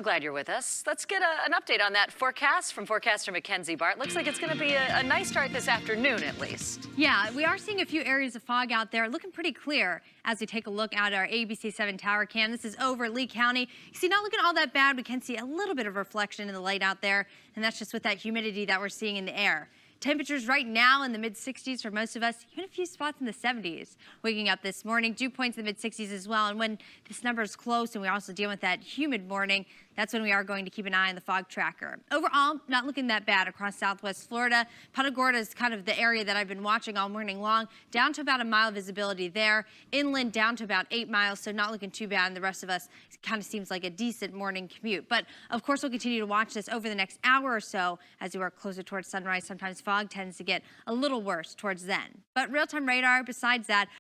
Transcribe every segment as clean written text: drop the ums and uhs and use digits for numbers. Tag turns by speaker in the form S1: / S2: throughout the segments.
S1: glad you're with us. Let's get an update on that forecast from forecaster Mackenzie Bart. Looks like it's going to be a nice start this afternoon, at least.
S2: Yeah, we are seeing a few areas of fog out there, looking pretty clear as we take a look at our ABC7 tower cam. This is over Lee County. You see, not looking all that bad. We can see a little bit of reflection in the light out there, and that's just with that humidity that we're seeing in the air. Temperatures right now in the mid-60s for most of us, even a few spots in the 70s. Waking up this morning, dew points in the mid-60s as well. And when this number is close and we also deal with that humid morning, that's when we are going to keep an eye on the fog tracker. Overall, not looking that bad across southwest Florida. Punta Gorda is kind of the area that I've been watching all morning long, down to about a mile visibility there. Inland down to about 8 miles, so not looking too bad. And the rest of us, it kind of seems like a decent morning commute. But of course, we'll continue to watch this over the next hour or so as we work closer towards sunrise. Sometimes fog tends to get a little worse towards then. But real-time radar, besides that,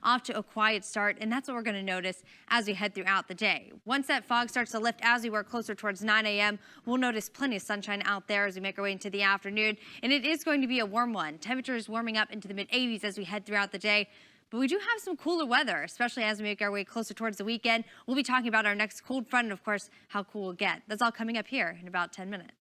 S2: off to a quiet start, and that's what we're going to notice as we head throughout the day. Once that fog starts to lift as we work closer towards 9 a.m., we'll notice plenty of sunshine out there as we make our way into the afternoon, and it is going to be a warm one. Temperatures warming up into the mid-80s as we head throughout the day. But we do have some cooler weather, especially as we make our way closer towards the weekend. We'll be talking about our next cold front and, of course, how cool we'll get. That's all coming up here in about 10 minutes.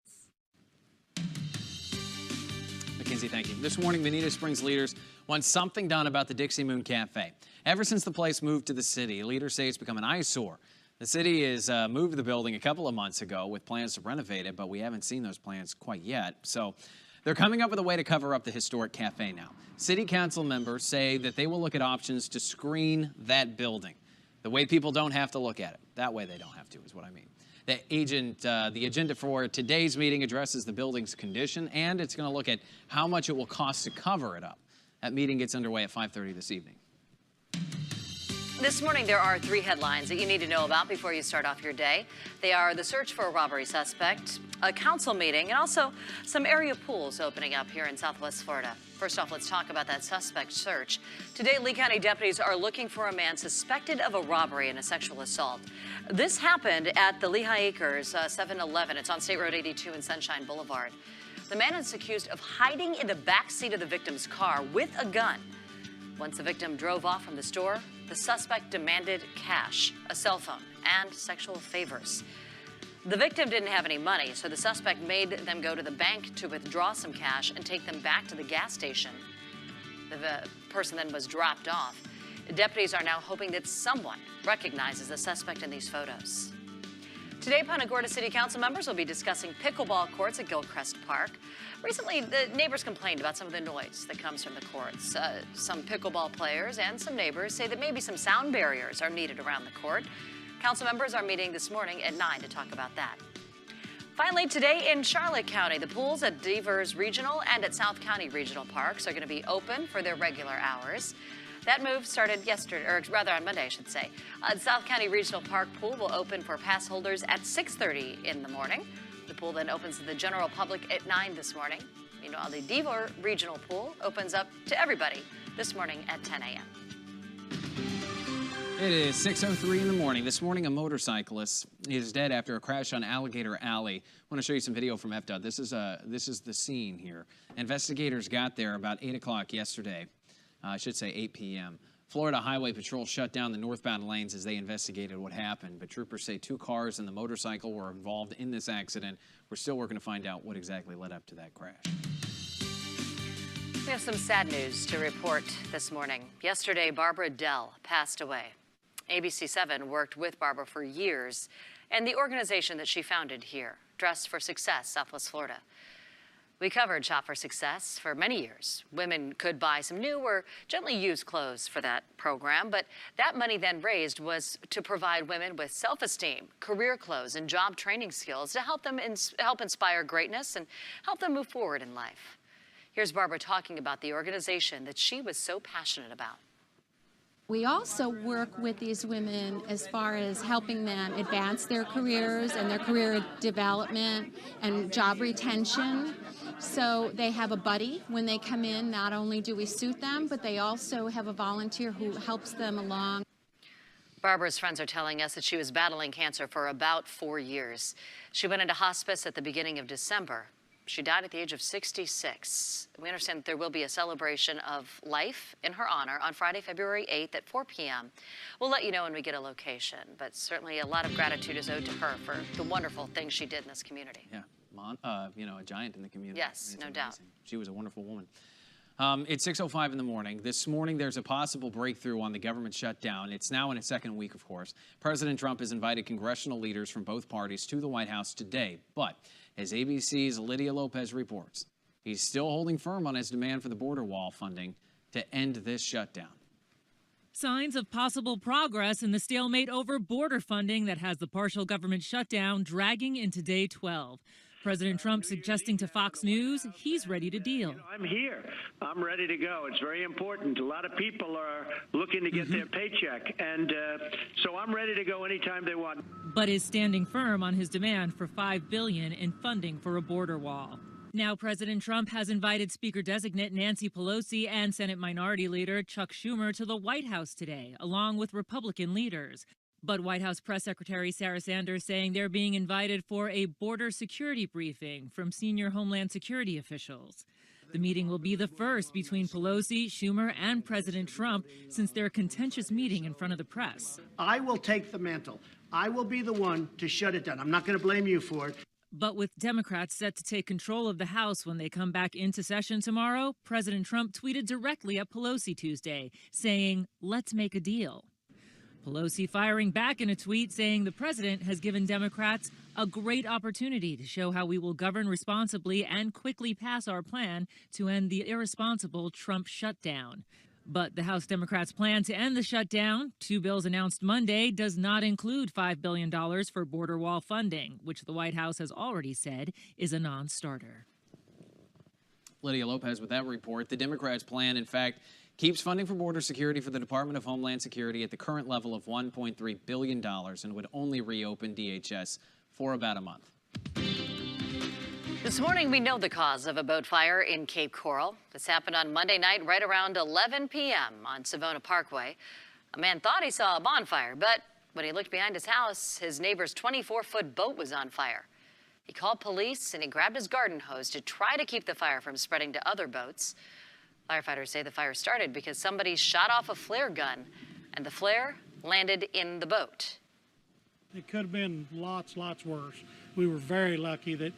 S3: Mackenzie, thank you. This morning, Bonita Springs leaders want something done about the Dixie Moon Cafe. Ever since the place moved to the city, leaders say it's become an eyesore. The city has moved the building a couple of months ago with plans to renovate it, but we haven't seen those plans quite yet. So they're coming up with a way to cover up the historic cafe now. City council members say that they will look at options to screen that building. The way people don't have to look at it. That way they don't have to, is what I mean. The agenda for today's meeting addresses the building's condition, and it's going to look at how much it will cost to cover it up. That meeting gets underway at 5:30 this evening.
S1: This morning, there are 3 headlines that you need to know about before you start off your day. They are the search for a robbery suspect, a council meeting, and also some area pools opening up here in Southwest Florida. First off, let's talk about that suspect search. Today, Lee County deputies are looking for a man suspected of a robbery and a sexual assault. This happened at the Lehigh Acres 7-Eleven. It's on State Road 82 and Sunshine Boulevard. The man is accused of hiding in the back seat of the victim's car with a gun. Once the victim drove off from the store, the suspect demanded cash, a cell phone, and sexual favors. The victim didn't have any money, so the suspect made them go to the bank to withdraw some cash and take them back to the gas station. The person then was dropped off. The deputies are now hoping that someone recognizes the suspect in these photos. Today, Punta Gorda City Council members will be discussing pickleball courts at Gilchrist Park. Recently, the neighbors complained about some of the noise that comes from the courts. Some pickleball players and some neighbors say that maybe some sound barriers are needed around the court. Council members are meeting this morning at 9 to talk about that. Finally, today in Charlotte County, the pools at Devers Regional and at South County Regional Parks are going to be open for their regular hours. That move started yesterday, or rather on Monday, I should say. South County Regional Park pool will open for pass holders at 6:30 in the morning. The pool then opens to the general public at 9 this morning. Meanwhile, the Devers Regional Pool opens up to everybody this morning at 10 a.m.
S3: It is 6:03 in the morning. This morning, a motorcyclist is dead after a crash on Alligator Alley. I want to show you some video from FDOT. This is the scene here. Investigators got there about 8 o'clock yesterday. I should say 8 p.m. Florida Highway Patrol shut down the northbound lanes as they investigated what happened, but troopers say 2 cars and the motorcycle were involved in this accident. We're still working to find out what exactly led up to that crash.
S1: We have some sad news to report this morning. Yesterday, Barbara Dell passed away. ABC7 worked with Barbara for years, and the organization that she founded here, Dress for Success, Southwest Florida. We covered Shop for Success for many years. Women could buy some new or gently used clothes for that program, but that money then raised was to provide women with self-esteem, career clothes, and job training skills to help them help inspire greatness and help them move forward in life. Here's Barbara talking about the organization that she was so passionate about.
S4: We also work with these women as far as helping them advance their careers and their career development and job retention. So they have a buddy when they come in. Not only do we suit them, but they also have a volunteer who helps them along.
S1: Barbara's friends are telling us that she was battling cancer for about 4 years. She went into hospice at the beginning of December. She died at the age of 66. We understand that there will be a celebration of life in her honor on Friday, February 8th at 4 p.m. We'll let you know when we get a location, but certainly a lot of gratitude is owed to her for the wonderful things she did in this community.
S3: Yeah, a giant in the community.
S1: Yes, no doubt.
S3: She was a wonderful woman. It's 6:05 in the morning. This morning, there's a possible breakthrough on the government shutdown. It's now in its second week, of course. President Trump has invited congressional leaders from both parties to the White House today. But as ABC's Lydia Lopez reports, he's still holding firm on his demand for the border wall funding to end this shutdown.
S5: Signs of possible progress in the stalemate over border funding that has the partial government shutdown dragging into day 12. President Trump suggesting to Fox News he's ready to deal.
S6: I'm here. I'm ready to go. It's very important. A lot of people are looking to get their paycheck, and so I'm ready to go anytime they want.
S5: But is standing firm on his demand for $5 billion in funding for a border wall. Now President Trump has invited Speaker-designate Nancy Pelosi and Senate Minority Leader Chuck Schumer to the White House today, along with Republican leaders. But White House Press Secretary Sarah Sanders saying they're being invited for a border security briefing from senior Homeland Security officials. The meeting will be the first between Pelosi, Schumer, and President Trump since their contentious meeting in front of the press.
S7: I will take the mantle. I will be the one to shut it down. I'm not going to blame you for it.
S5: But with Democrats set to take control of the House when they come back into session tomorrow, President Trump tweeted directly at Pelosi Tuesday, saying, "Let's make a deal." Pelosi firing back in a tweet saying the president has given Democrats a great opportunity to show how we will govern responsibly and quickly pass our plan to end the irresponsible Trump shutdown. But the House Democrats' plan to end the shutdown, two bills announced Monday, does not include $5 billion for border wall funding, which the White House has already said is a non-starter.
S3: Lydia Lopez with that report. The Democrats' plan, in fact, keeps funding for border security for the Department of Homeland Security at the current level of $1.3 billion and would only reopen DHS for about a month.
S1: This morning, we know the cause of a boat fire in Cape Coral. This happened on Monday night right around 11 p.m. on Savona Parkway. A man thought he saw a bonfire, but when he looked behind his house, his neighbor's 24-foot boat was on fire. He called police and he grabbed his garden hose to try to keep the fire from spreading to other boats. Firefighters say the fire started because somebody shot off a flare gun, and the flare landed in the boat.
S8: It could have been lots worse. We were very lucky that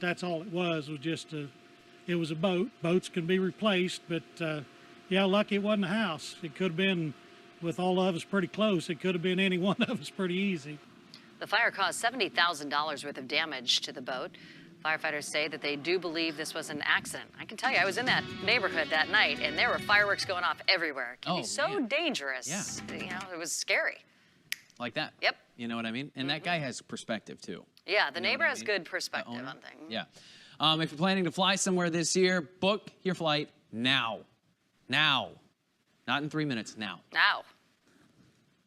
S8: that's all it was just it was a boat. Boats can be replaced, but yeah, lucky it wasn't a house. It could have been, with all of us pretty close, it could have been any one of us pretty easy.
S1: The fire caused $70,000 worth of damage to the boat. Firefighters say that they do believe this was an accident. I can tell you, I was in that neighborhood that night, and there were fireworks going off everywhere. It can be so dangerous.
S3: Yeah.
S1: You know, it was scary.
S3: Like that.
S1: Yep.
S3: You know what I mean? And that guy has perspective, too.
S1: Yeah, the neighbor has good perspective on things.
S3: Yeah. If you're planning to fly somewhere this year, book your flight now. Now. Not in 3 minutes, now.
S1: Now.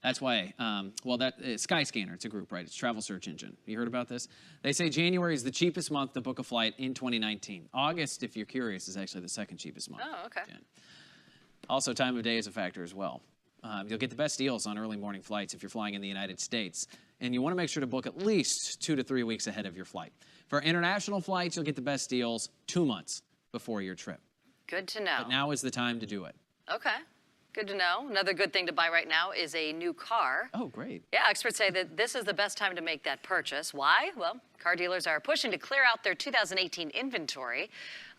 S3: That's why, Skyscanner, it's a group, right? It's travel search engine. You heard about this? They say January is the cheapest month to book a flight in 2019. August, if you're curious, is actually the second cheapest month.
S1: Oh, okay.
S3: Also, time of day is a factor as well. You'll get the best deals on early morning flights if you're flying in the United States. And you want to make sure to book at least 2 to 3 weeks ahead of your flight. For international flights, you'll get the best deals 2 months before your trip.
S1: Good to know.
S3: But now is the time to do it.
S1: Okay. Good to know. Another good thing to buy right now is a new car.
S3: Oh, great.
S1: Yeah, experts say that this is the best time to make that purchase. Why? Well, car dealers are pushing to clear out their 2018 inventory.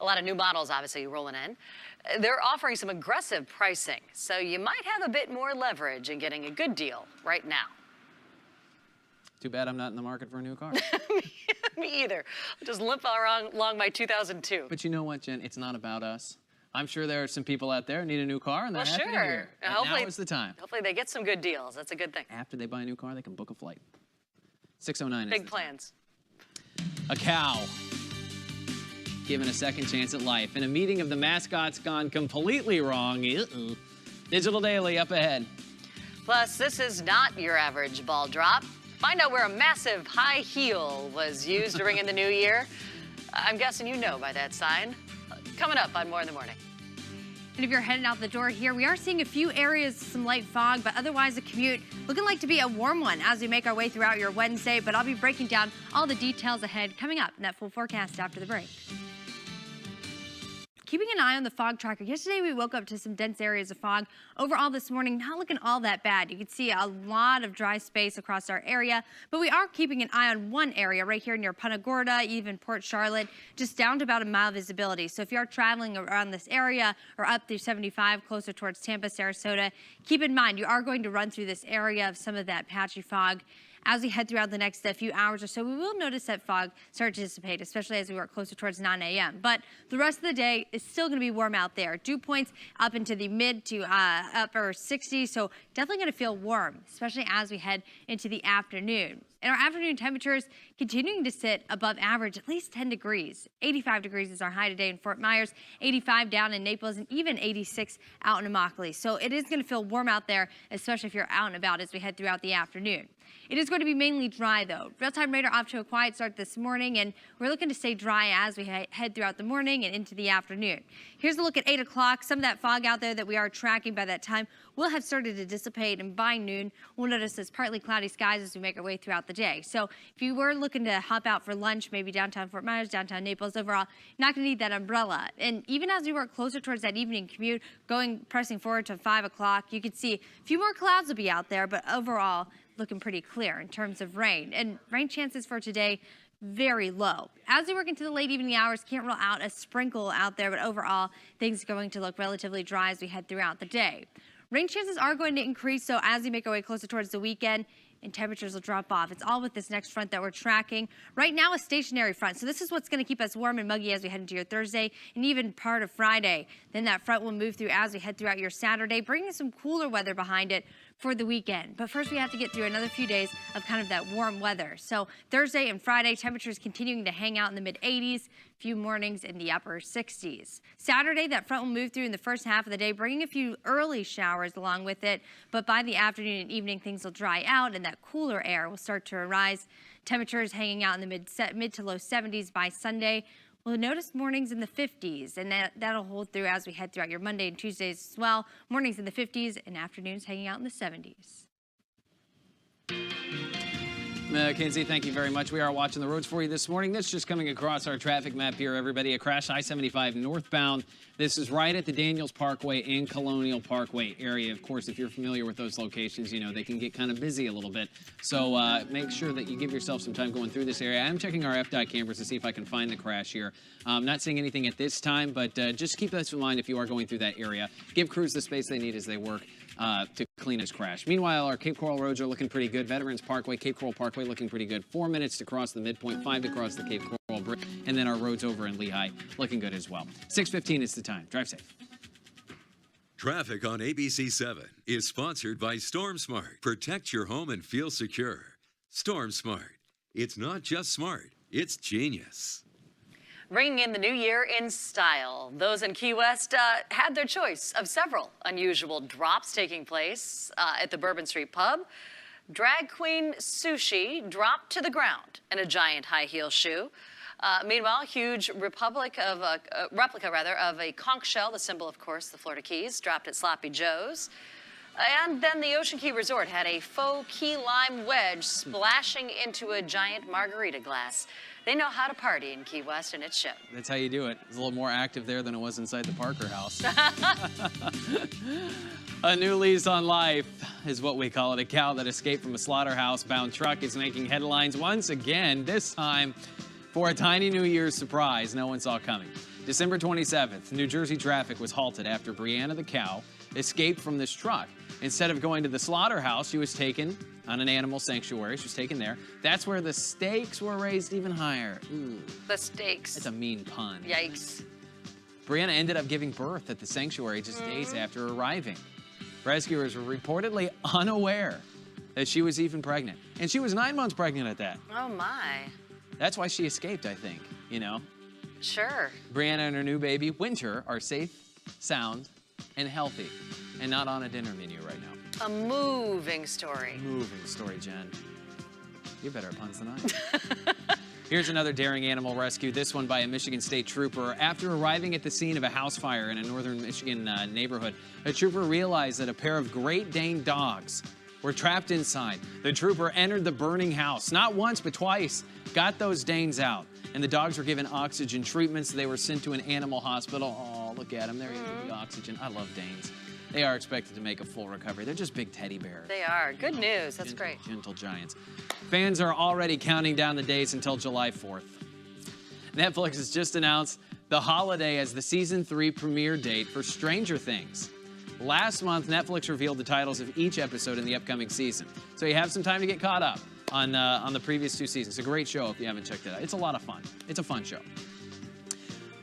S1: A lot of new models obviously rolling in. They're offering some aggressive pricing, so you might have a bit more leverage in getting a good deal right now.
S3: Too bad I'm not in the market for a new car.
S1: Me either. I'll just limp along my 2002.
S3: But you know what, Jen? It's not about us. I'm sure there are some people out there who need a new car, and they're happy to hear. And now is the time.
S1: Hopefully they get some good deals. That's a good thing.
S3: After they buy a new car, they can book a flight. 6:09.
S1: Big plans.
S3: A cow given a second chance at life. In a meeting of the mascots gone completely wrong. Digital Daily up ahead.
S1: Plus, this is not your average ball drop. Find out where a massive high heel was used to ring in the new year. I'm guessing you know by that sign. Coming up on More in the Morning.
S2: And if you're heading out the door here, we are seeing a few areas, some light fog, but otherwise the commute looking like to be a warm one as we make our way throughout your Wednesday. But I'll be breaking down all the details ahead coming up in that full forecast after the break. Keeping an eye on the fog tracker. Yesterday we woke up to some dense areas of fog. Overall this morning, not looking all that bad. You can see a lot of dry space across our area, but we are keeping an eye on one area right here near Punta Gorda, even Port Charlotte, just down to about a mile visibility. So if you are traveling around this area or up through 75 closer towards Tampa, Sarasota, keep in mind you are going to run through this area of some of that patchy fog. As we head throughout the next few hours or so, we will notice that fog start to dissipate, especially as we work closer towards 9 a.m. But the rest of the day is still going to be warm out there. Dew points up into the mid to upper 60s, so definitely going to feel warm, especially as we head into the afternoon. And our afternoon temperatures continuing to sit above average, at least 10 degrees. 85 degrees is our high today in Fort Myers, 85 down in Naples, and even 86 out in Immokalee. So it is going to feel warm out there, especially if you're out and about as we head throughout the afternoon. It is going to be mainly dry, though. Real-time radar off to a quiet start this morning, and we're looking to stay dry as we head throughout the morning and into the afternoon. Here's a look at 8 o'clock. Some of that fog out there that we are tracking by that time will have started to dissipate, and by noon, we'll notice this partly cloudy skies as we make our way throughout the day. So if you were looking to hop out for lunch, maybe downtown Fort Myers, downtown Naples, overall, you're not going to need that umbrella. And even as we work closer towards that evening commute, pressing forward to 5 o'clock, you can see a few more clouds will be out there, but overall, looking pretty clear in terms of rain. And rain chances for today, very low. As we work into the late evening hours, can't rule out a sprinkle out there, but overall, things are going to look relatively dry as we head throughout the day. Rain chances are going to increase, so as we make our way closer towards the weekend, and temperatures will drop off. It's all with this next front that we're tracking. Right now, a stationary front. So this is what's going to keep us warm and muggy as we head into your Thursday and even part of Friday. Then that front will move through as we head throughout your Saturday, bringing some cooler weather behind it for the weekend. But first, we have to get through another few days of kind of that warm weather. So Thursday and Friday, temperatures continuing to hang out in the mid-80s, few mornings in the upper 60s. Saturday, that front will move through in the first half of the day, bringing a few early showers along with it. But by the afternoon and evening, things will dry out and that cooler air will start to arise. Temperatures hanging out in the mid to low 70s by Sunday. We'll notice mornings in the 50s, and that'll hold through as we head throughout your Monday and Tuesdays as well. Mornings in the 50s and afternoons hanging out in the 70s.
S3: Mackenzie, thank you very much. We are watching the roads for you this morning. This is just coming across our traffic map here, everybody. A crash I-75 northbound. This is right at the Daniels Parkway and Colonial Parkway area. Of course, if you're familiar with those locations, you know they can get kind of busy a little bit. So make sure that you give yourself some time going through this area. I'm checking our FDOT cameras to see if I can find the crash here. I'm not seeing anything at this time, but just keep this in mind if you are going through that area. Give crews the space they need as they work to clean this crash. Meanwhile, our Cape Coral roads are looking pretty good. Veterans Parkway, Cape Coral Parkway looking pretty good. 4 minutes to cross the midpoint, 5 to cross the Cape Coral Bridge, and then our roads over in Lehigh looking good as well. 6:15 is the time. Drive safe.
S9: Traffic on ABC 7 is sponsored by Storm Smart. Protect your home and feel secure. Storm Smart. It's not just smart, it's genius.
S1: Bringing in the new year in style. Those in Key West had their choice of several unusual drops taking place at the Bourbon Street Pub. Drag queen Sushi dropped to the ground in a giant high heel shoe. Meanwhile, huge replica of a conch shell, the symbol, of course, the Florida Keys, dropped at Sloppy Joe's. And then the Ocean Key Resort had a faux key lime wedge splashing into a giant margarita glass. They know how to party in Key West, and it showed.
S3: That's how you do it. It's a little more active there than it was inside the Parker house. A new lease on life is what we call it. A cow that escaped from a slaughterhouse-bound truck is making headlines once again, this time for a tiny New Year's surprise no one saw coming. December 27th, New Jersey traffic was halted after Brianna the cow escaped from this truck. Instead of going to the slaughterhouse, she was taken on an animal sanctuary. She was taken there. That's where the stakes were raised even higher. Ooh.
S1: The stakes.
S3: That's a mean pun.
S1: Yikes.
S3: Brianna ended up giving birth at the sanctuary just days after arriving. Rescuers were reportedly unaware that she was even pregnant. And she was 9 months pregnant at that.
S1: Oh, my.
S3: That's why she escaped, I think, you know?
S1: Sure.
S3: Brianna and her new baby, Winter, are safe, sound, and healthy, and not on a dinner menu right now.
S1: A moving story.
S3: Moving story, Jen. You're better at puns than I am. Here's another daring animal rescue, this one by a Michigan State trooper. After arriving at the scene of a house fire in a northern Michigan neighborhood, a trooper realized that a pair of Great Dane dogs were trapped inside. The trooper entered the burning house, not once but twice, got those Danes out, and the dogs were given oxygen treatments. They were sent to an animal hospital. Oh, look at them. They're using the oxygen. I love Danes. They are expected to make a full recovery. They're just big teddy bears.
S1: They are. Good news. That's great.
S3: Gentle giants. Fans are already counting down the days until July 4th. Netflix has just announced the holiday as the season 3 premiere date for Stranger Things. Last month, Netflix revealed the titles of each episode in the upcoming season. So you have some time to get caught up on the previous 2 seasons. It's a great show if you haven't checked it out. It's a lot of fun. It's a fun show.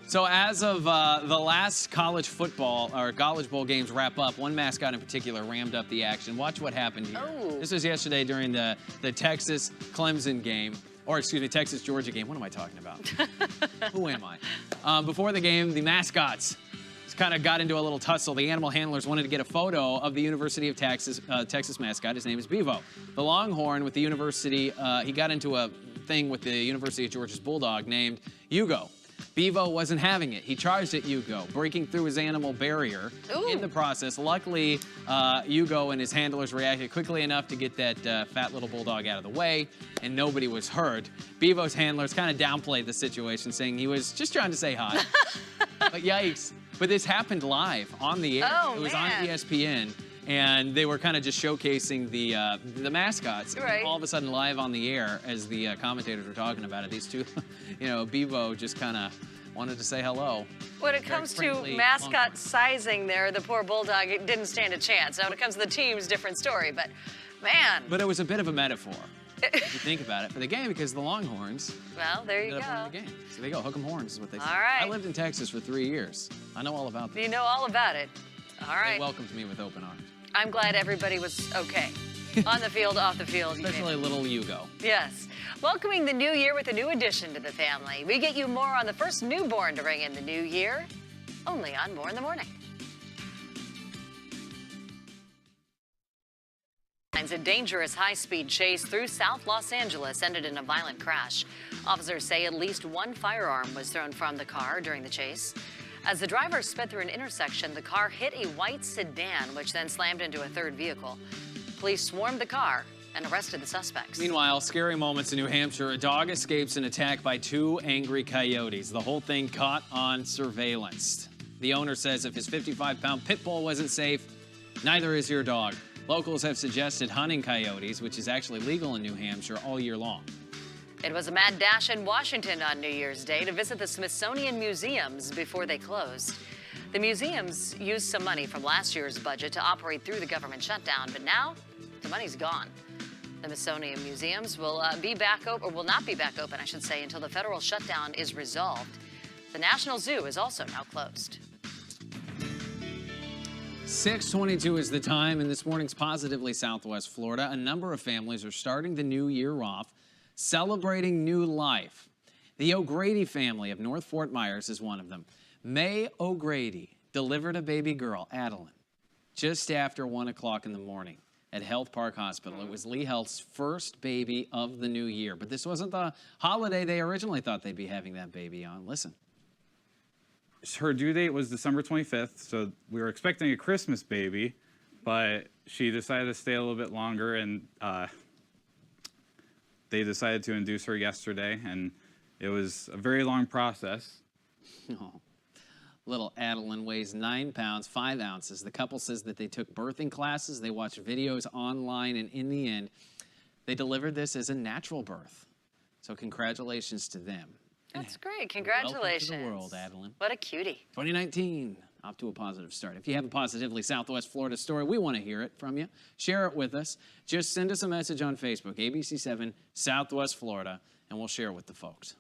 S3: So as of the last college football or college bowl games wrap up, one mascot in particular rammed up the action. Watch what happened here.
S1: Oh.
S3: This was yesterday during the Texas-Clemson game, or excuse me, Texas-Georgia game. What am I talking about? Who am I? Before the game, the mascots kind of got into a little tussle. The animal handlers wanted to get a photo of the University of Texas mascot. His name is Bevo. The Longhorn with the university, he got into a thing with the University of Georgia's bulldog named Hugo. Bevo wasn't having it. He charged at Hugo, breaking through his animal barrier.
S1: Ooh.
S3: In the process. Luckily, Hugo and his handlers reacted quickly enough to get that fat little bulldog out of the way, and nobody was hurt. Bevo's handlers kind of downplayed the situation, saying he was just trying to say hi. But yikes. But this happened live on the air.
S1: Oh,
S3: it was
S1: man.
S3: on ESPN. And they were kind of just showcasing the mascots.
S1: Right.
S3: And all of a sudden, live on the air, as the commentators were talking about it, these two, Bevo just kind of wanted to say hello.
S1: When it comes to
S3: friendly
S1: mascot
S3: Longhorn.
S1: sizing there, the poor bulldog didn't stand a chance. Now, when it comes to the teams, different story. But, man.
S3: But it was a bit of a metaphor, if you think about it, for the game, because the Longhorns
S1: Well, there you
S3: ended up
S1: go.
S3: winning the game. So there you go, hook 'em horns is what they say.
S1: All right.
S3: I lived in Texas for 3 years. I know all about that.
S1: You know all about it. All
S3: They
S1: right.
S3: welcomed me with open arms.
S1: I'm glad everybody was okay. On the field, off the field. you name
S3: Especially
S1: it.
S3: little Hugo.
S1: Yes. Welcoming the new year with a new addition to the family. We get you more on the first newborn to ring in the new year, only on More in the Morning. A dangerous high-speed chase through South Los Angeles ended in a violent crash. Officers say at least one firearm was thrown from the car during the chase. As the driver sped through an intersection, the car hit a white sedan, which then slammed into a third vehicle. Police swarmed the car and arrested the suspects.
S3: Meanwhile, scary moments in New Hampshire. A dog escapes an attack by 2 angry coyotes. The whole thing caught on surveillance. The owner says if his 55-pound pit bull wasn't safe, neither is your dog. Locals have suggested hunting coyotes, which is actually legal in New Hampshire all year long.
S1: It was a mad dash in Washington on New Year's Day to visit the Smithsonian museums before they closed. The museums used some money from last year's budget to operate through the government shutdown, but now the money's gone. The Smithsonian museums will be back open, or will not be back open, I should say, until the federal shutdown is resolved. The National Zoo is also now closed.
S3: 6:22 is the time, and this morning's Positively Southwest Florida. A number of families are starting the new year off celebrating new life. The O'Grady family of North Fort Myers is one of them. May O'Grady delivered a baby girl, Adeline, just after 1 o'clock in the morning at Health Park Hospital. It was Lee Health's first baby of the new year, but this wasn't the holiday they originally thought they'd be having that baby on. Listen.
S10: Her due date was December 25th, so we were expecting a Christmas baby, but she decided to stay a little bit longer, and they decided to induce her yesterday, and it was a very long process.
S3: Oh. Little Adeline weighs 9 pounds, 5 ounces. The couple says that they took birthing classes, they watched videos online, and in the end, they delivered this as a natural birth. So congratulations to them.
S1: That's great. Congratulations.
S3: Welcome to the world, Adeline.
S1: What a cutie.
S3: 2019, off to a positive start. If you have a Positively Southwest Florida story, we want to hear it from you. Share it with us. Just send us a message on Facebook, ABC7 Southwest Florida, and we'll share it with the folks.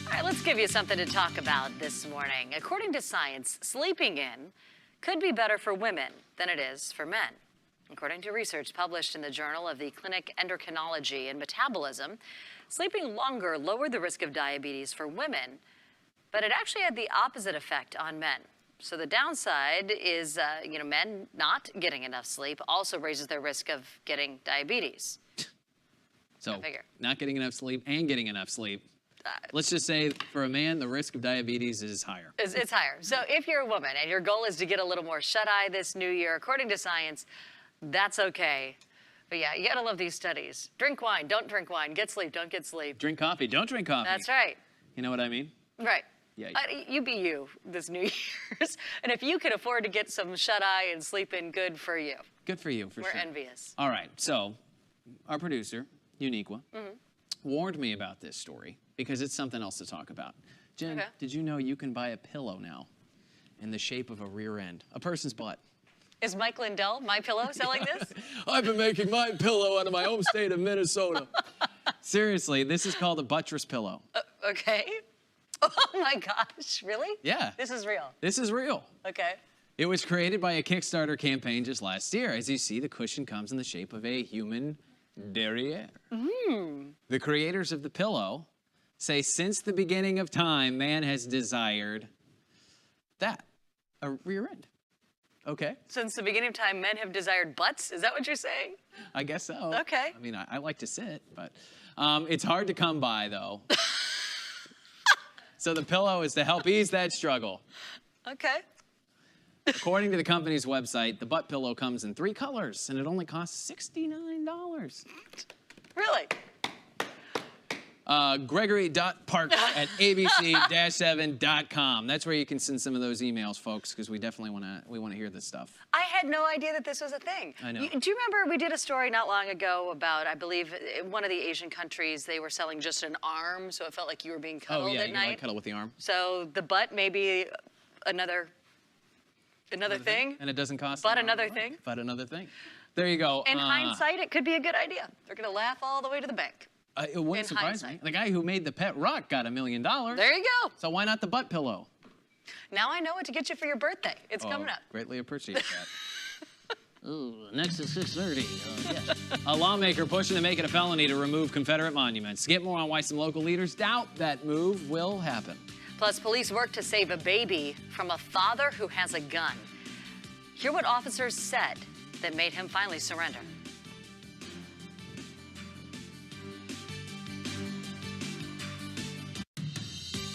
S1: All right, let's give you something to talk about this morning. According to science, sleeping in could be better for women than it is for men. According to research published in the Journal of the Clinic Endocrinology and Metabolism, sleeping longer lowered the risk of diabetes for women, but it actually had the opposite effect on men. So the downside is, men not getting enough sleep also raises their risk of getting diabetes.
S3: So
S1: figure.
S3: not getting enough sleep and getting enough sleep. Let's just say for a man, the risk of diabetes is higher.
S1: It's higher. So if you're a woman and your goal is to get a little more shut-eye this new year, according to science, that's okay. But yeah, you gotta love these studies. Drink wine, don't drink wine. Get sleep, don't get sleep.
S3: Drink coffee, don't drink coffee.
S1: That's right.
S3: You know what I mean?
S1: Right.
S3: Yeah.
S1: You be you this New Year's. And if you can afford to get some shut-eye and sleep in, good for you.
S3: Good for you, for
S1: We're
S3: sure.
S1: envious.
S3: All right, so our producer, Uniqua, warned me about this story because it's something else to talk about. Jen,
S1: Okay.
S3: did you know you can buy a pillow now in the shape of a rear end, a person's butt?
S1: Is Mike Lindell, My Pillow, selling this?
S3: I've been making my pillow out of my home state of Minnesota. Seriously, this is called a buttress pillow.
S1: Okay. Oh my gosh, really?
S3: Yeah.
S1: This is real.
S3: This is real.
S1: Okay.
S3: It was created by a Kickstarter campaign just last year. As you see, the cushion comes in the shape of a human derriere. The creators of the pillow say since the beginning of time, man has desired that, a rear end. Okay,
S1: Since the beginning of time, men have desired butts? Is that what you're saying?
S3: I guess so.
S1: Okay.
S3: I mean, I like to sit, but it's hard to come by, though. So the pillow is to help ease that struggle.
S1: Okay.
S3: According to the company's website, the butt pillow comes in 3 colors, and it only costs $69.
S1: Really?
S3: Gregory.park@abc-7.com. That's where you can send some of those emails, folks, because we definitely want to hear this stuff.
S1: I had no idea that this was a thing.
S3: I know.
S1: Do you remember we did a story not long ago about, I believe, in one of the Asian countries, they were selling just an arm, so it felt like you were being cuddled
S3: Oh yeah,
S1: at
S3: you
S1: night.
S3: like cuddle with the arm.
S1: So the butt may be another thing.
S3: And it doesn't cost.
S1: But another thing.
S3: But another thing. There you go.
S1: In hindsight, it could be a good idea. They're gonna laugh all the way to the bank.
S3: It wouldn't
S1: in
S3: surprise me.
S1: hindsight.
S3: The guy who made the pet rock got $1 million.
S1: There you go.
S3: So why not the butt pillow?
S1: Now I know what to get you for your birthday. It's coming up.
S3: Greatly appreciate that. Ooh, next is 6:30. Yes. A lawmaker pushing to make it a felony to remove Confederate monuments. Get more on why some local leaders doubt that move will happen.
S1: Plus, police work to save a baby from a father who has a gun. Hear what officers said that made him finally surrender.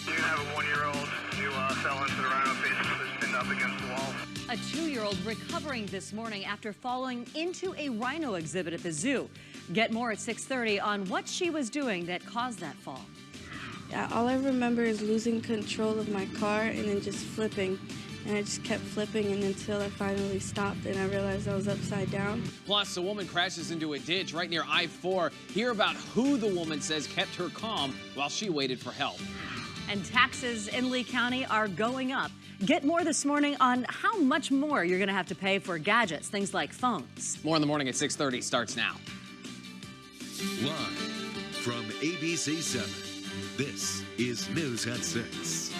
S11: You have a 1-year-old who fell into the rhino pit and was pinned up against the wall.
S1: A 2-year-old recovering this morning after falling into a rhino exhibit at the zoo. Get more at 6:30 on what she was doing that caused that fall.
S12: Yeah, all I remember is losing control of my car and then just flipping. And I just kept flipping and until I finally stopped and I realized I was upside down.
S3: Plus, a woman crashes into a ditch right near I-4. Hear about who the woman says kept her calm while she waited for help.
S1: And taxes in Lee County are going up. Get more this morning on how much more you're going to have to pay for gadgets, things like phones.
S3: More in the morning at 6:30 starts now.
S9: Live from ABC7, this is News at 6.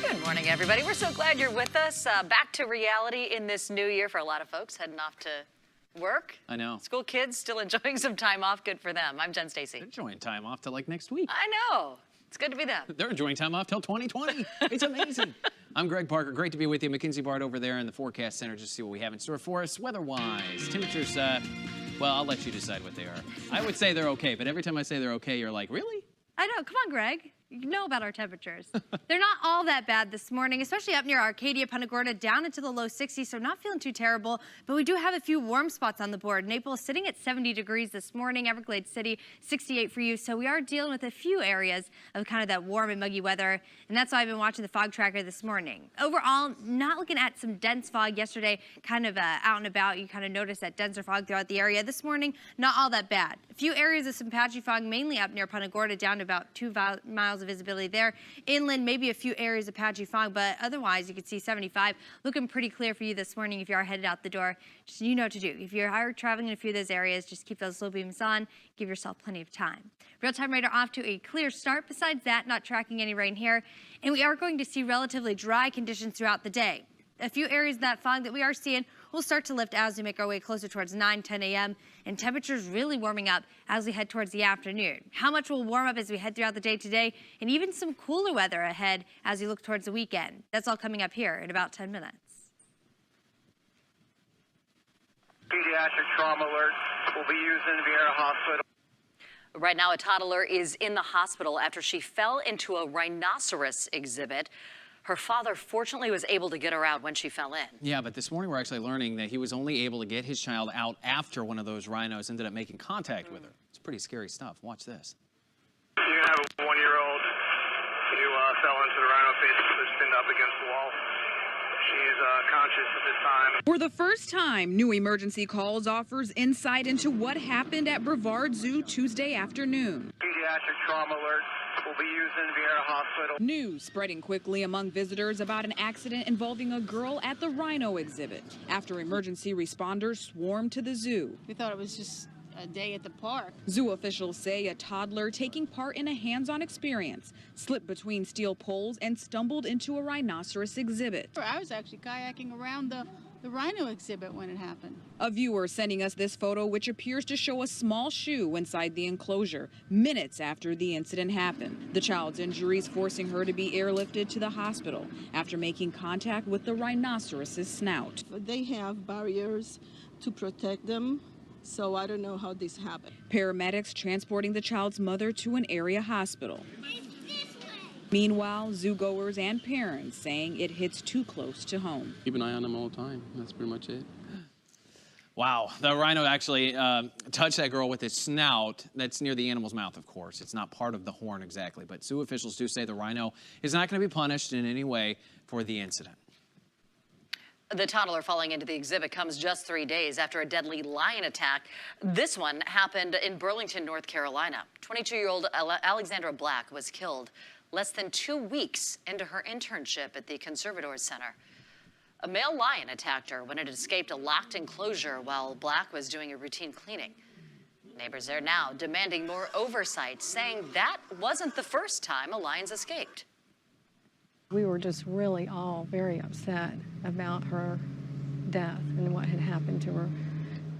S1: Good morning, everybody. We're so glad you're with us. Back to reality in this new year for a lot of folks heading off to work.
S3: I know.
S1: School kids still enjoying some time off. Good for them. I'm Jen Stacy.
S3: They're enjoying time off till like next week.
S1: I know. It's good to be them.
S3: They're enjoying time off till 2020. It's amazing. I'm Greg Parker. Great to be with you. Mackenzie Bard over there in the Forecast Center just to see what we have in store for us weather-wise. Temperatures, well, I'll let you decide what they are. I would say they're okay, but every time I say they're okay, you're like, really?
S2: I know. Come on, Greg. You know about our temperatures. They're not all that bad this morning, especially up near Arcadia, Punta Gorda, down into the low 60s, so not feeling too terrible. But we do have a few warm spots on the board. Naples sitting at 70 degrees this morning. Everglades City, 68 for you. So we are dealing with a few areas of kind of that warm and muggy weather. And that's why I've been watching the fog tracker this morning. Overall, not looking at some dense fog yesterday, kind of out and about. You kind of notice that denser fog throughout the area. This morning, not all that bad. A few areas of some patchy fog, mainly up near Punta Gorda, down to about 2 miles of visibility there. Inland, maybe a few areas of patchy fog, but otherwise you can see 75. Looking pretty clear for you this morning if you are headed out the door. Just you know what to do. If you are traveling in a few of those areas, just keep those low beams on. Give yourself plenty of time. Real-time radar off to a clear start. Besides that, not tracking any rain here. And we are going to see relatively dry conditions throughout the day. A few areas of that fog that we are seeing will start to lift as we make our way closer towards 9, 10 a.m. and temperatures really warming up as we head towards the afternoon. How much will warm up as we head throughout the day today, and even some cooler weather ahead as we look towards the weekend. That's all coming up here in about 10 minutes.
S11: Pediatric trauma alert will be used in Vieira Hospital.
S1: Right now, a toddler is in the hospital after she fell into a rhinoceros exhibit. Her father fortunately was able to get her out when she fell in.
S3: Yeah, but this morning we're actually learning that he was only able to get his child out after one of those rhinos ended up making contact with her. It's pretty scary stuff. Watch this.
S11: You're going to have a 1-year-old who fell into the rhino face that's pinned up against the wall. She's conscious at this time.
S13: For the first time, New Emergency Calls offers insight into what happened at Brevard Zoo Tuesday afternoon.
S11: Pediatric trauma alert will be used in Vieira Hospital.
S13: News spreading quickly among visitors about an accident involving a girl at the rhino exhibit after emergency responders swarmed to the zoo.
S14: We thought it was just a day at the park.
S13: Zoo officials say a toddler taking part in a hands-on experience slipped between steel poles and stumbled into a rhinoceros exhibit.
S14: I was actually kayaking around the rhino exhibit when it happened.
S13: A viewer sending us this photo, which appears to show a small shoe inside the enclosure minutes after the incident happened. The child's injuries forcing her to be airlifted to the hospital after making contact with the rhinoceros's snout.
S15: They have barriers to protect them. So I don't know how this happened.
S13: Paramedics transporting the child's mother to an area hospital. Meanwhile, zoogoers and parents saying it hits too close to home.
S16: Keep an eye on them all the time. That's pretty much it.
S3: Wow, the rhino actually touched that girl with its snout. That's near the animal's mouth, of course. It's not part of the horn exactly, but zoo officials do say the rhino is not going to be punished in any way for the incident.
S1: The toddler falling into the exhibit comes just 3 days after a deadly lion attack. This one happened in Burlington, North Carolina. 22-year-old Alexandra Black was killed less than 2 weeks into her internship at the Conservators Center. A male lion attacked her when it escaped a locked enclosure while Black was doing a routine cleaning. Neighbors there now demanding more oversight, saying that wasn't the first time a lion's escaped.
S17: We were just really all very upset about her death and what had happened to her.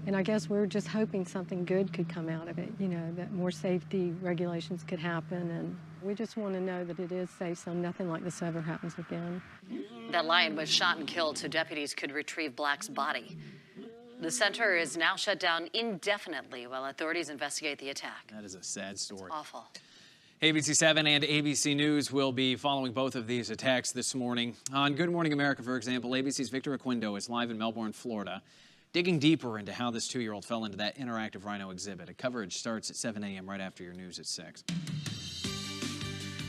S17: And I guess we were just hoping something good could come out of it, you know, that more safety regulations could happen. And we just want to know that it is safe so nothing like this ever happens again.
S1: That lion was shot and killed so deputies could retrieve Black's body. The center is now shut down indefinitely while authorities investigate the attack.
S3: That is a sad story.
S1: It's awful.
S3: ABC 7 and ABC News will be following both of these attacks this morning. On Good Morning America, for example, ABC's Victor Aquindo is live in Melbourne, Florida, digging deeper into how this 2-year-old fell into that interactive rhino exhibit. A coverage starts at 7 a.m. right after your news at 6.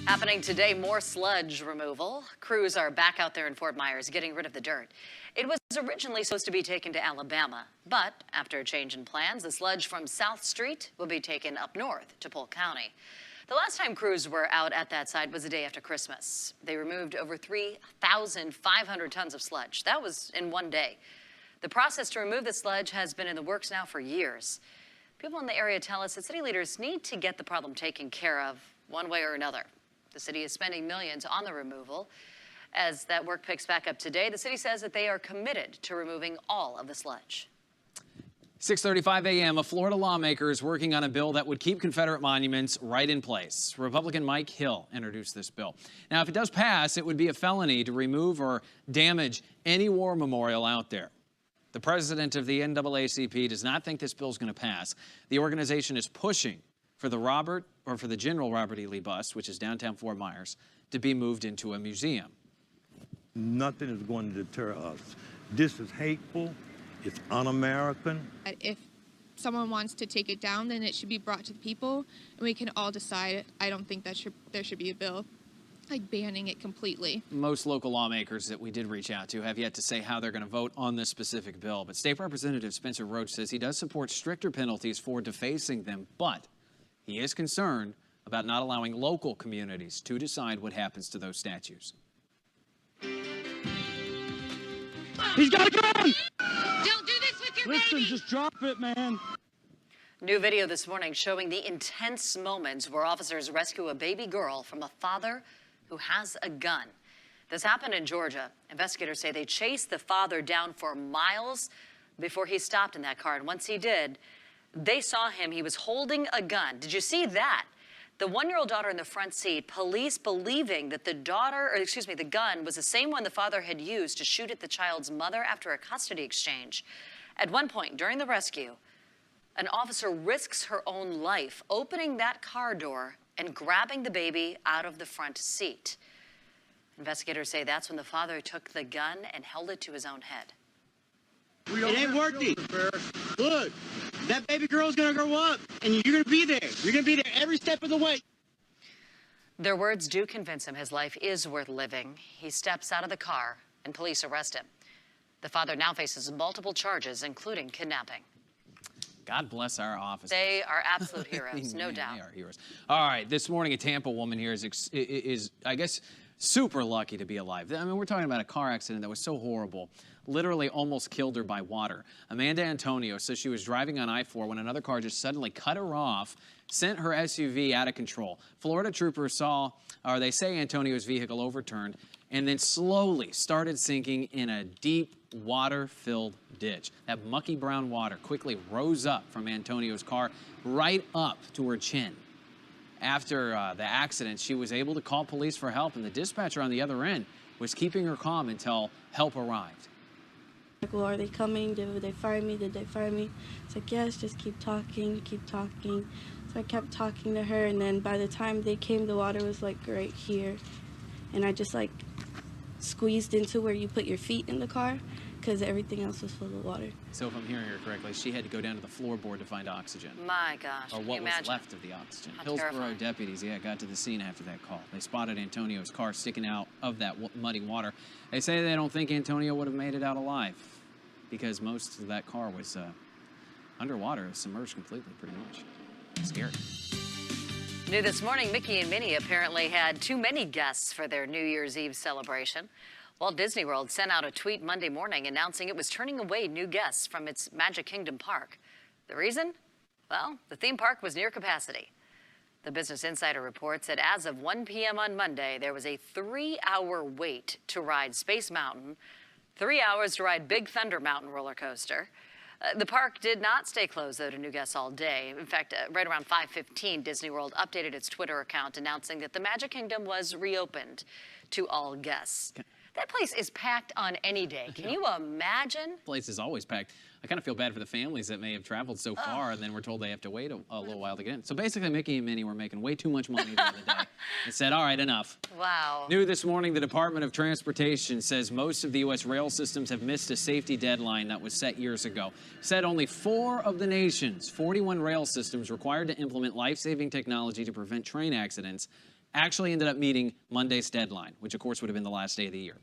S1: Happening today, more sludge removal. Crews are back out there in Fort Myers getting rid of the dirt. It was originally supposed to be taken to Alabama, but after a change in plans, the sludge from South Street will be taken up north to Polk County. The last time crews were out at that site was the day after Christmas. They removed over 3,500 tons of sludge. That was in one day. The process to remove the sludge has been in the works now for years. People in the area tell us that city leaders need to get the problem taken care of one way or another. The city is spending millions on the removal. As that work picks back up today, the city says that they are committed to removing all of the sludge.
S3: 6:35 a.m., a Florida lawmaker is working on a bill that would keep Confederate monuments right in place. Republican Mike Hill introduced this bill. Now, if it does pass, it would be a felony to remove or damage any war memorial out there. The president of the NAACP does not think this bill is going to pass. The organization is pushing for the General Robert E. Lee bust, which is downtown Fort Myers, to be moved into a museum.
S18: Nothing is going to deter us. This is hateful. It's un-American.
S19: If someone wants to take it down, then it should be brought to the people, and we can all decide. I don't think that there should be a bill like banning it completely.
S3: Most local lawmakers that we did reach out to have yet to say how they're going to vote on this specific bill. But State Representative Spencer Roach says he does support stricter penalties for defacing them, but he is concerned about not allowing local communities to decide what happens to those statues.
S20: He's got a gun!
S19: Don't do this with your
S20: Listen, just drop it, man.
S1: New video this morning showing the intense moments where officers rescue a baby girl from a father who has a gun. This happened in Georgia. Investigators say they chased the father down for miles before he stopped in that car. And once he did, they saw him. He was holding a gun. Did you see that? The 1-year-old daughter in the front seat, police believing that the gun was the same one the father had used to shoot at the child's mother after a custody exchange. At one point during the rescue, An officer risks her own life opening that car door and grabbing the baby out of the front seat. Investigators say that's when the father took the gun and held it to his own head.
S20: It ain't working. Look, that baby girl's gonna grow up, and you're gonna be there. You're gonna be there every step of the way.
S1: Their words do convince him his life is worth living. He steps out of the car and police arrest him. The father now faces multiple charges, including kidnapping.
S3: God bless our officers.
S1: They are absolute heroes, no doubt.
S3: They are heroes. All right, this morning a Tampa woman here is I guess, super lucky to be alive. I mean, we're talking about a car accident that was so horrible, literally almost killed her by water. Amanda Antonio says she was driving on I-4 when another car just suddenly cut her off, sent her SUV out of control. Florida troopers they say Antonio's vehicle overturned and then slowly started sinking in a deep water-filled ditch. That mucky brown water quickly rose up from Antonio's car right up to her chin. After the accident, she was able to call police for help, and the dispatcher on the other end was keeping her calm until help arrived.
S12: Like, well, are they coming? Did they fire me? Did they fire me? It's like, yes, just keep talking, keep talking. So I kept talking to her, and then by the time they came, the water was like right here. And I just like squeezed into where you put your feet in the car because everything else was full of water.
S3: So if I'm hearing her correctly, she had to go down to the floorboard to find oxygen.
S1: My gosh,
S3: or what was left of the oxygen.
S1: How
S3: Hillsborough
S1: terrifying.
S3: deputies, got to the scene after that call. They spotted Antonio's car sticking out of that muddy water. They say they don't think Antonio would have made it out alive because most of that car was underwater, submerged completely, pretty much. Scary.
S1: New this morning, Mickey and Minnie apparently had too many guests for their New Year's Eve celebration. Walt Disney World sent out a tweet Monday morning announcing it was turning away new guests from its Magic Kingdom park. The reason? Well, the theme park was near capacity. The Business Insider reports that as of 1 p.m. on Monday, there was a 3-hour wait to ride Space Mountain, 3 hours to ride Big Thunder Mountain roller coaster. The park did not stay closed, though, to new guests all day. In fact, right around 5:15, Disney World updated its Twitter account announcing that the Magic Kingdom was reopened to all guests. That place is packed on any day. Can you imagine?
S3: Place is always packed. I kind of feel bad for the families that may have traveled so far and then we're told they have to wait a little while to get in. So basically, Mickey and Minnie were making way too much money the other day and said, all right, enough.
S1: Wow.
S3: New this morning, the Department of Transportation says most of the U.S. rail systems have missed a safety deadline that was set years ago. Said only 4 of the nation's 41 rail systems required to implement life-saving technology to prevent train accidents actually ended up meeting Monday's deadline, which of course would have been the last day of the year.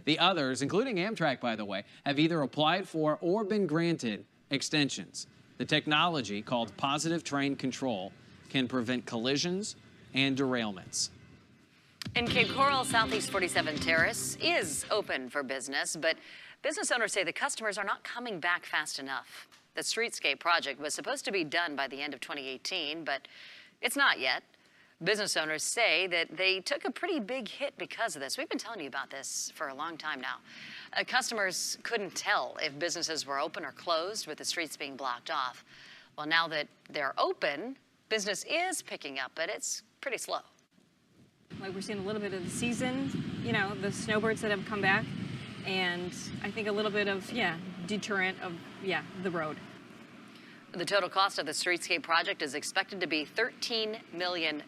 S3: The others, including Amtrak, by the way, have either applied for or been granted extensions. The technology, called Positive Train Control, can prevent collisions and derailments.
S1: In Cape Coral, Southeast 47 Terrace is open for business, but business owners say the customers are not coming back fast enough. The streetscape project was supposed to be done by the end of 2018, but it's not yet. Business owners say that they took a pretty big hit because of this. We've been telling you about this for a long time now. Customers couldn't tell if businesses were open or closed with the streets being blocked off. Well, now that they're open, business is picking up, but it's pretty slow.
S21: Like, we're seeing a little bit of the season, you know, the snowbirds that have come back, and I think a little bit of, deterrent of, the road.
S1: The total cost of the streetscape project is expected to be $13 million.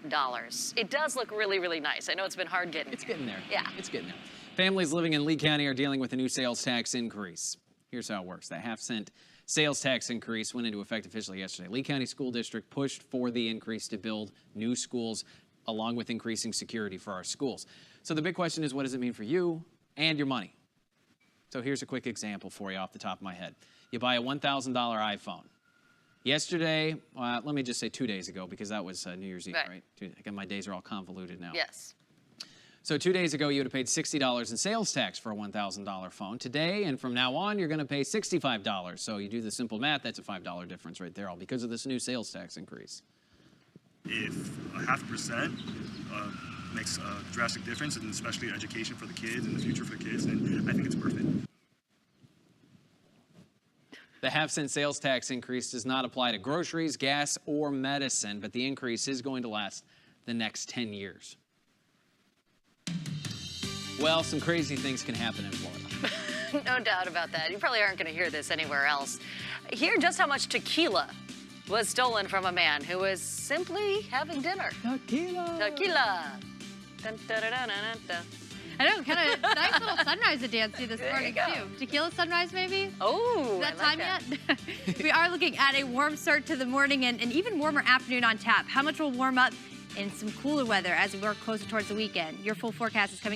S1: It does look really, really nice. I know it's been hard getting
S3: It's getting there.
S1: Yeah.
S3: It's getting there. Families living in Lee County are dealing with a new sales tax increase. Here's how it works. That half-cent sales tax increase went into effect officially yesterday. Lee County School District pushed for the increase to build new schools along with increasing security for our schools. So the big question is, what does it mean for you and your money? So here's a quick example for you off the top of my head. You buy a $1,000 iPhone. Yesterday, let me just say 2 days ago, because that was New Year's Eve, right? Again, my days are all convoluted now.
S1: Yes.
S3: So 2 days ago, you would have paid $60 in sales tax for a $1,000 phone. Today, and from now on, you're going to pay $65. So you do the simple math, that's a $5 difference right there, all because of this new sales tax increase.
S22: If a 0.5% makes a drastic difference, and especially education for the kids and the future for the kids, then I think it's perfect.
S3: The half-cent sales tax increase does not apply to groceries, gas, or medicine, but the increase is going to last the next 10 years. Well, some crazy things can happen in Florida.
S1: No doubt about that. You probably aren't going to hear this anywhere else. Hear just how much tequila was stolen from a man who was simply having dinner.
S3: Tequila.
S1: Tequila. Dun, dun, dun, dun, dun, dun.
S2: I know, kind of nice little sunrise to dance to this
S1: There
S2: morning,
S1: you go.
S2: too. Tequila sunrise, maybe?
S1: Oh,
S2: Is that
S1: I like
S2: time
S1: that.
S2: yet? We are looking at a warm start to the morning and an even warmer afternoon on tap. How much will warm up in some cooler weather as we work closer towards the weekend? Your full forecast is coming.